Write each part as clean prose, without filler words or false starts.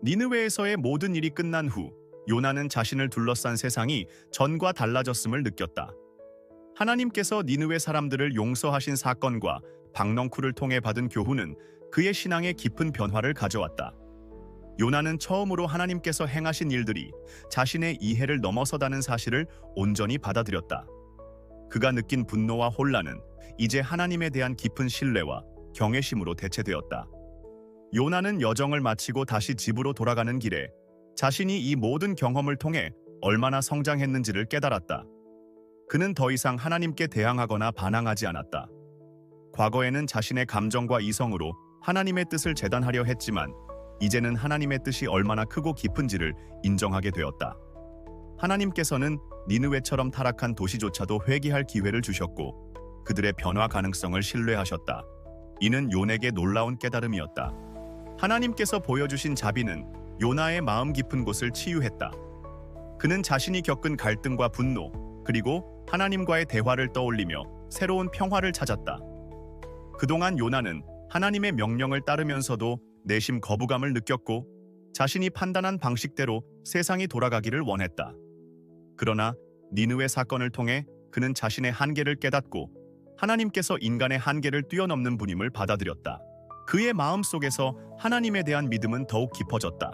니느웨에서의 모든 일이 끝난 후 요나는 자신을 둘러싼 세상이 전과 달라졌음을 느꼈다. 하나님께서 니느웨 사람들을 용서하신 사건과 박넝쿨을 통해 받은 교훈은 그의 신앙에 깊은 변화를 가져왔다. 요나는 처음으로 하나님께서 행하신 일들이 자신의 이해를 넘어서다는 사실을 온전히 받아들였다. 그가 느낀 분노와 혼란은 이제 하나님에 대한 깊은 신뢰와 경외심으로 대체되었다. 요나는 여정을 마치고 다시 집으로 돌아가는 길에 자신이 이 모든 경험을 통해 얼마나 성장했는지를 깨달았다. 그는 더 이상 하나님께 대항하거나 반항하지 않았다. 과거에는 자신의 감정과 이성으로 하나님의 뜻을 재단하려 했지만 이제는 하나님의 뜻이 얼마나 크고 깊은지를 인정하게 되었다. 하나님께서는 니느웨처럼 타락한 도시조차도 회개할 기회를 주셨고 그들의 변화 가능성을 신뢰하셨다. 이는 요나에게 놀라운 깨달음이었다. 하나님께서 보여주신 자비는 요나의 마음 깊은 곳을 치유했다. 그는 자신이 겪은 갈등과 분노, 그리고 하나님과의 대화를 떠올리며 새로운 평화를 찾았다. 그동안 요나는 하나님의 명령을 따르면서도 내심 거부감을 느꼈고 자신이 판단한 방식대로 세상이 돌아가기를 원했다. 그러나 니느웨 사건을 통해 그는 자신의 한계를 깨닫고 하나님께서 인간의 한계를 뛰어넘는 분임을 받아들였다. 그의 마음속에서 하나님에 대한 믿음은 더욱 깊어졌다.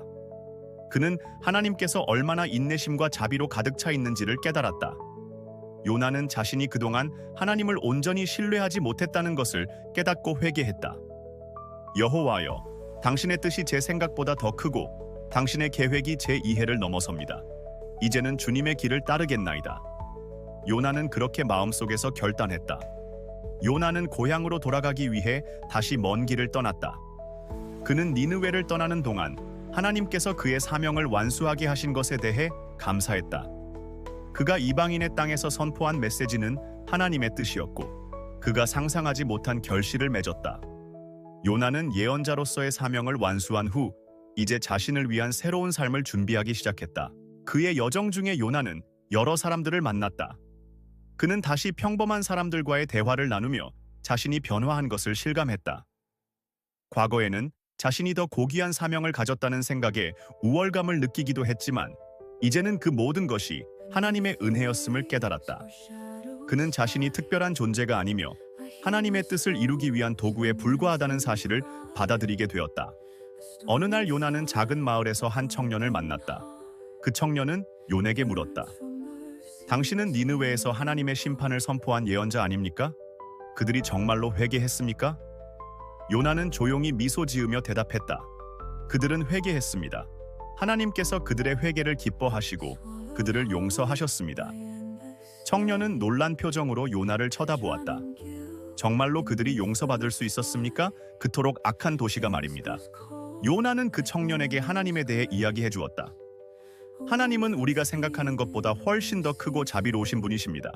그는 하나님께서 얼마나 인내심과 자비로 가득 차 있는지를 깨달았다. 요나는 자신이 그동안 하나님을 온전히 신뢰하지 못했다는 것을 깨닫고 회개했다. 여호와여, 당신의 뜻이 제 생각보다 더 크고 당신의 계획이 제 이해를 넘어섭니다. 이제는 주님의 길을 따르겠나이다. 요나는 그렇게 마음속에서 결단했다. 요나는 고향으로 돌아가기 위해 다시 먼 길을 떠났다. 그는 니느웨를 떠나는 동안 하나님께서 그의 사명을 완수하게 하신 것에 대해 감사했다. 그가 이방인의 땅에서 선포한 메시지는 하나님의 뜻이었고 그가 상상하지 못한 결실을 맺었다. 요나는 예언자로서의 사명을 완수한 후 이제 자신을 위한 새로운 삶을 준비하기 시작했다. 그의 여정 중에 요나는 여러 사람들을 만났다. 그는 다시 평범한 사람들과의 대화를 나누며 자신이 변화한 것을 실감했다. 과거에는 자신이 더 고귀한 사명을 가졌다는 생각에 우월감을 느끼기도 했지만 이제는 그 모든 것이 하나님의 은혜였음을 깨달았다. 그는 자신이 특별한 존재가 아니며 하나님의 뜻을 이루기 위한 도구에 불과하다는 사실을 받아들이게 되었다. 어느 날 요나는 작은 마을에서 한 청년을 만났다. 그 청년은 요나에게 물었다. 당신은 니느웨에서 하나님의 심판을 선포한 예언자 아닙니까? 그들이 정말로 회개했습니까? 요나는 조용히 미소 지으며 대답했다. 그들은 회개했습니다. 하나님께서 그들의 회개를 기뻐하시고 그들을 용서하셨습니다. 청년은 놀란 표정으로 요나를 쳐다보았다. 정말로 그들이 용서받을 수 있었습니까? 그토록 악한 도시가 말입니다. 요나는 그 청년에게 하나님에 대해 이야기해 주었다. 하나님은 우리가 생각하는 것보다 훨씬 더 크고 자비로우신 분이십니다.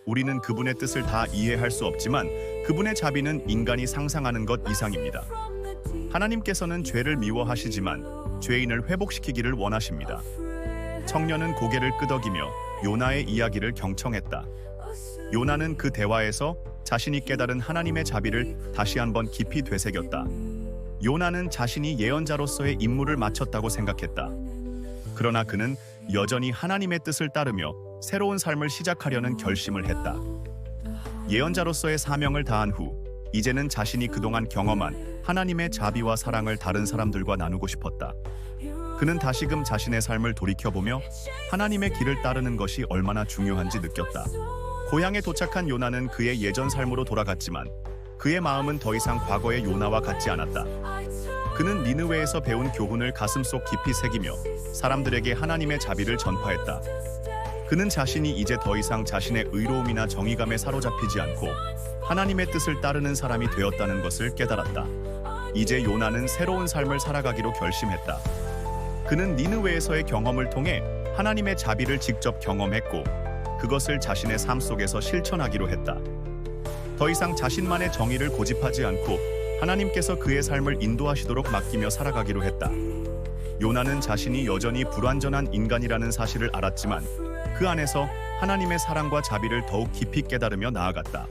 우리는 그분의 뜻을 다 이해할 수 없지만 그분의 자비는 인간이 상상하는 것 이상입니다. 하나님께서는 죄를 미워하시지만 죄인을 회복시키기를 원하십니다. 청년은 고개를 끄덕이며 요나의 이야기를 경청했다. 요나는 그 대화에서 자신이 깨달은 하나님의 자비를 다시 한번 깊이 되새겼다. 요나는 자신이 예언자로서의 임무를 마쳤다고 생각했다. 그러나 그는 여전히 하나님의 뜻을 따르며 새로운 삶을 시작하려는 결심을 했다. 예언자로서의 사명을 다한 후 이제는 자신이 그동안 경험한 하나님의 자비와 사랑을 다른 사람들과 나누고 싶었다. 그는 다시금 자신의 삶을 돌이켜보며 하나님의 길을 따르는 것이 얼마나 중요한지 느꼈다. 고향에 도착한 요나는 그의 예전 삶으로 돌아갔지만 그의 마음은 더 이상 과거의 요나와 같지 않았다. 그는 니느웨에서 배운 교훈을 가슴속 깊이 새기며 사람들에게 하나님의 자비를 전파했다. 그는 자신이 이제 더 이상 자신의 의로움이나 정의감에 사로잡히지 않고 하나님의 뜻을 따르는 사람이 되었다는 것을 깨달았다. 이제 요나는 새로운 삶을 살아가기로 결심했다. 그는 니느웨에서의 경험을 통해 하나님의 자비를 직접 경험했고 그것을 자신의 삶 속에서 실천하기로 했다. 더 이상 자신만의 정의를 고집하지 않고 하나님께서 그의 삶을 인도하시도록 맡기며 살아가기로 했다. 요나는 자신이 여전히 불완전한 인간이라는 사실을 알았지만 그 안에서 하나님의 사랑과 자비를 더욱 깊이 깨달으며 나아갔다.